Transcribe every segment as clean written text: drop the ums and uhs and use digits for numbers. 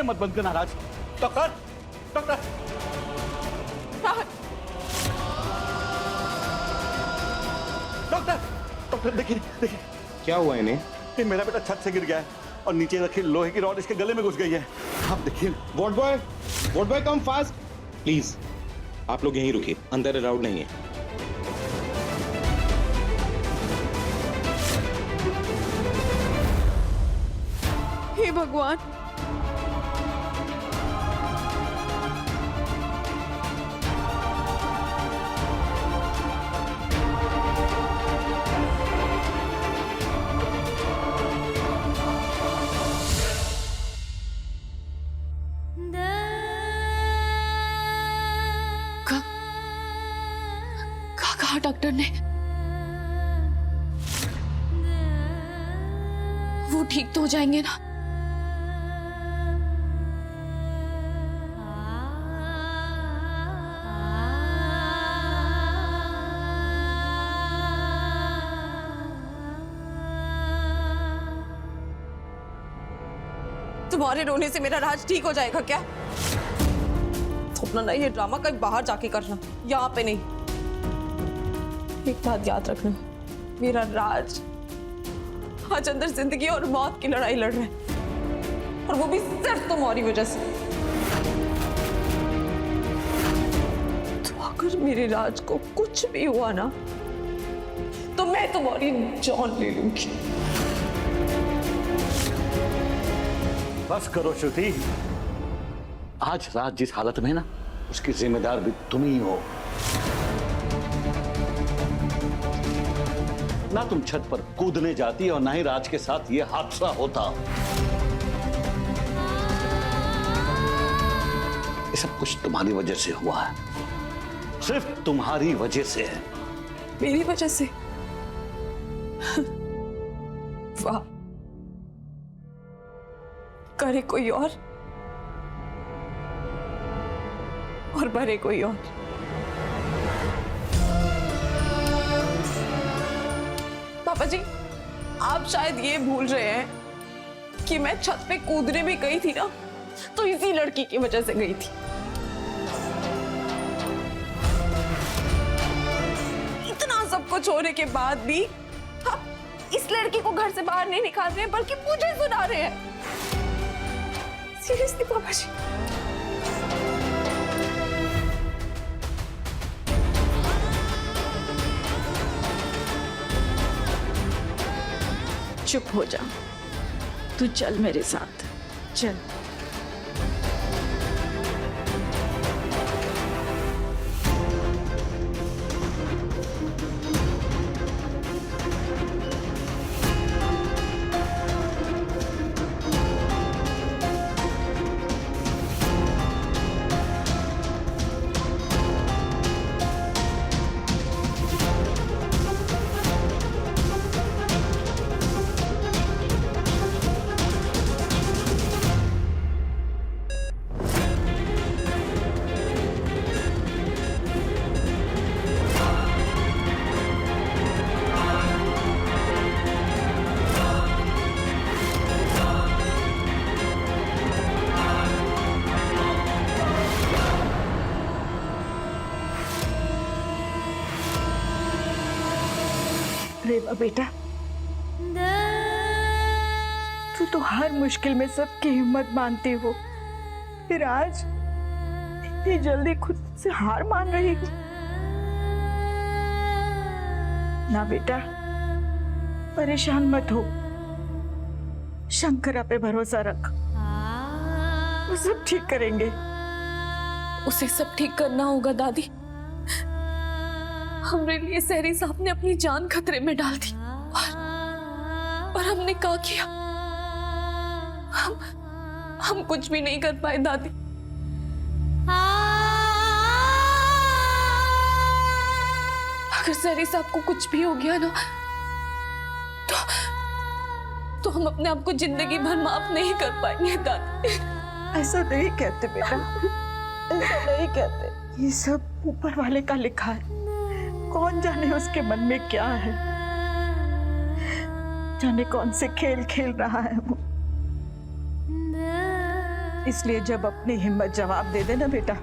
मत बंद करना राज। डॉक्टर डॉक्टर डॉक्टर डॉक्टर देखिए देखिए क्या हुआ इन्हें? ये मेरा बेटा छत से गिर गया है और नीचे रखी लोहे की रॉड इसके गले में घुस गई है। आप देखिए। Ward boy come fast please. आप लोग यहीं रुकिए, अंदर अलाउड नहीं है। हे भगवान, कहा डॉक्टर ने? वो ठीक तो हो जाएंगे ना? तुम्हारे रोने से मेरा राज ठीक हो जाएगा क्या? अपना नहीं, ये ड्रामा कहीं बाहर जाके करना, यहाँ पे नहीं। एक बात याद रखना, मेरा राज आज अंदर जिंदगी और मौत की लड़ाई लड़ रहा है, और वो भी सिर्फ तुम्हारी वजह से। तो अगर मेरे राज को कुछ भी हुआ ना, तो मैं तुम्हारी जान ले लूंगी। बस करो श्रुति। आज राज जिस हालत में है ना, उसकी जिम्मेदार भी तुम ही हो। ना तुम छत पर कूदने जाती और ना ही राज के साथ ये हादसा होता। ये सब कुछ तुम्हारी वजह से हुआ है, सिर्फ तुम्हारी वजह से है। मेरी वजह से? वाह, करे कोई और भरे कोई और। पापा जी, आप शायद ये भूल रहे हैं कि मैं छत पे कूदने भी गई थी ना, तो इसी लड़की की वजह से गई थी। इतना सब कुछ होने के बाद भी आप इस लड़की को घर से बाहर नहीं निकाल रहे हैं, बल्कि मुझे सुना रहे हैं। सीरियसली पापा जी? चुप हो जा, तू चल मेरे साथ, चल। रेवा बेटा, तू तो हर मुश्किल में सबकी हिम्मत मानती हो, फिर आज इतनी जल्दी खुद से हार मान रही हो? ना बेटा, परेशान मत हो, शंकरा पे भरोसा रख, वो सब ठीक करेंगे। उसे सब ठीक करना होगा दादी। हमरे लिए सहरी साहब ने अपनी जान खतरे में डाल दी, और हमने क्या किया? हम कुछ भी नहीं कर पाए दादी। अगर सहरी साहब को कुछ भी हो गया ना, तो हम अपने आप को जिंदगी भर माफ नहीं कर पाएंगे दादी। ऐसा नहीं कहते बेटा, ऐसा नहीं कहते। ये सब ऊपर वाले का लिखा है, कौन जाने उसके मन में क्या है, जाने कौन से खेल खेल रहा है वो। इसलिए जब अपनी हिम्मत जवाब दे देना बेटा,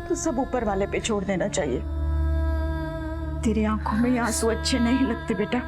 तो सब ऊपर वाले पे छोड़ देना चाहिए। तेरी आंखों में ये आंसू अच्छे नहीं लगते बेटा।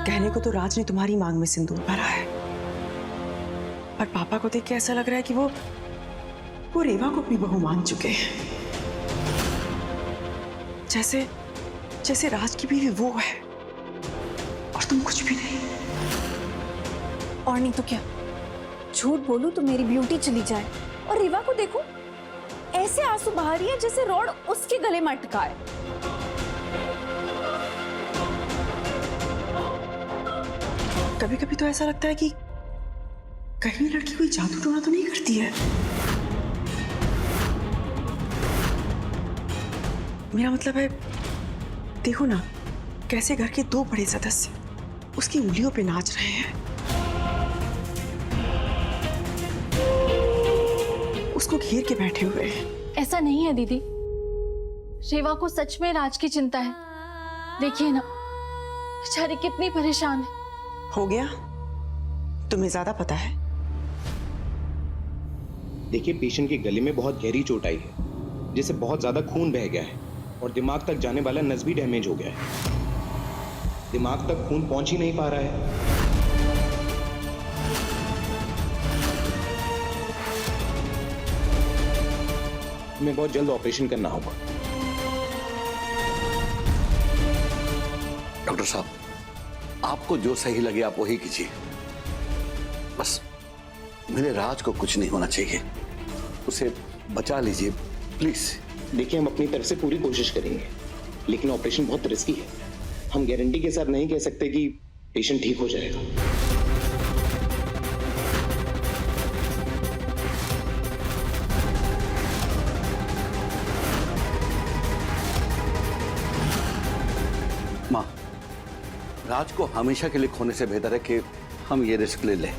कहने को तो राज ने तुम्हारी मांग में सिंदूर भरा है, पर पापा को देख के ऐसा लग रहा है कि वो रेवा को अपनी बहू मान चुके हैं। जैसे राज की बीवी वो है और तुम कुछ भी नहीं। और नहीं तो क्या, झूठ बोलूं तो मेरी ब्यूटी चली जाए, और रेवा को देखो ऐसे आंसू बहा रही है जैसे रॉड उसके गले में अटका है। कभी कभी तो ऐसा लगता है कि कहीं लड़की कोई जादू टोना तो नहीं करती है। मेरा मतलब है, देखो ना कैसे घर के दो बड़े सदस्य उसकी उंगलियों पे नाच रहे हैं, उसको घेर के बैठे हुए हैं। ऐसा नहीं है दीदी, रेवा को सच में राज की चिंता है। देखिए ना बेचारी कितनी परेशान है। हो गया, तुम्हें ज्यादा पता है। देखिए, पेशेंट के गले में बहुत गहरी चोट आई है, जिससे बहुत ज्यादा खून बह गया है और दिमाग तक जाने वाला नस भी डैमेज हो गया है। दिमाग तक खून पहुंच ही नहीं पा रहा है। हमें बहुत जल्द ऑपरेशन करना होगा। डॉक्टर साहब, आपको जो सही लगे आप वही कीजिए, बस मेरे राज को कुछ नहीं होना चाहिए, उसे बचा लीजिए प्लीज। देखिए, हम अपनी तरफ से पूरी कोशिश करेंगे, लेकिन ऑपरेशन बहुत रिस्की है। हम गारंटी के साथ नहीं कह सकते कि पेशेंट ठीक हो जाएगा। माँ, राज को हमेशा के लिए खोने से बेहतर है कि हम ये रिस्क ले लें।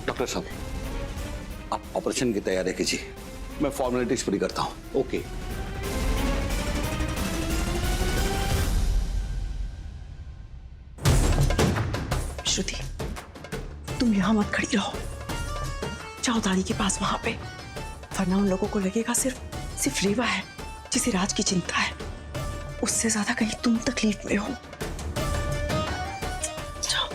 डॉक्टर साहब, आप ऑपरेशन की तैयारी कीजिए, मैं फॉर्मेलिटीज पूरी करता हूं। ओके। श्रुति, तुम यहां मत खड़ी रहो, जाओ दादी के पास वहां पे, वरना उन लोगों को लगेगा सिर्फ रेवा है जिसे राज की चिंता है, उससे ज्यादा कहीं तुम तकलीफ में हो। जाओ।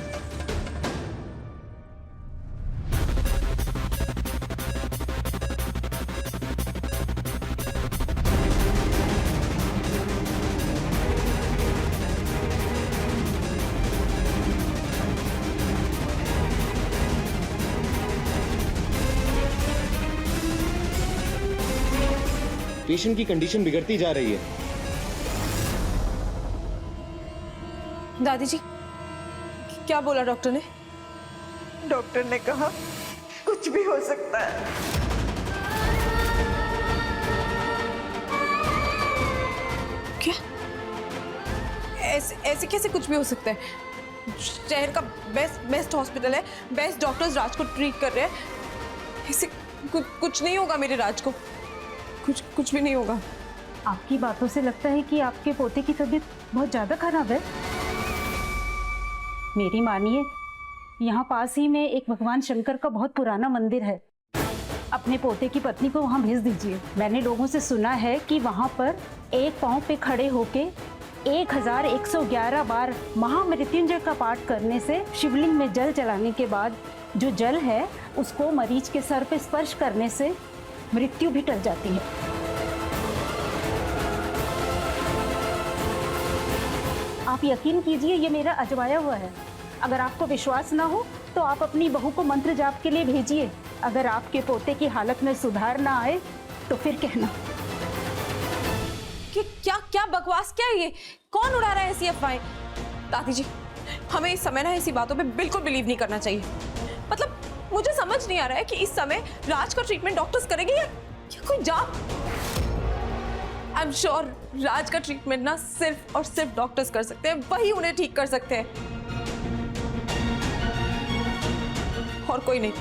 पेशेंट की कंडीशन बिगड़ती जा रही है। दादी जी, क्या बोला डॉक्टर ने? डॉक्टर ने कहा कुछ भी हो सकता है। क्या? ऐसे कैसे कुछ भी हो सकता है? शहर का बेस्ट हॉस्पिटल है, बेस्ट डॉक्टर्स राज को ट्रीट कर रहे हैं। ऐसे कुछ नहीं होगा मेरे राज को, कुछ भी नहीं होगा। आपकी बातों से लगता है कि आपके पोते की तबीयत बहुत ज़्यादा खराब है। मेरी मानिए, यहाँ पास ही में एक भगवान शंकर का बहुत पुराना मंदिर है, अपने पोते की पत्नी को वहाँ भेज दीजिए। मैंने लोगों से सुना है कि वहाँ पर एक पाँव पे खड़े होके 1111 बार महामृत्युंजय का पाठ करने से शिवलिंग में जल चलाने के बाद जो जल है उसको मरीज के सर पे स्पर्श करने से मृत्यु भी टल जाती है। आप यकीन कीजिए, ये मेरा अजमाया हुआ है। अगर आपको विश्वास ना हो तो आप अपनी बहू को मंत्र जाप के लिए भेजिए। अगर आपके पोते की हालत में सुधार ना आए तो फिर कहना। कि क्या बकवास क्या है ये? कौन उड़ा रहा है ऐसी अफवाहें? दादी जी, हमें इस समय ना ऐसी बातों पे बिल्कुल बिलीव नहीं करना चाहिए। मतलब मुझे समझ नहीं आ रहा है कि इस समय राज का ट्रीटमेंट डॉक्टर्स करेंगे या कोई जाप। आई एम श्योर राज का ट्रीटमेंट ना सिर्फ और सिर्फ डॉक्टर्स कर सकते हैं, वही उन्हें ठीक कर सकते हैं, और कोई नहीं।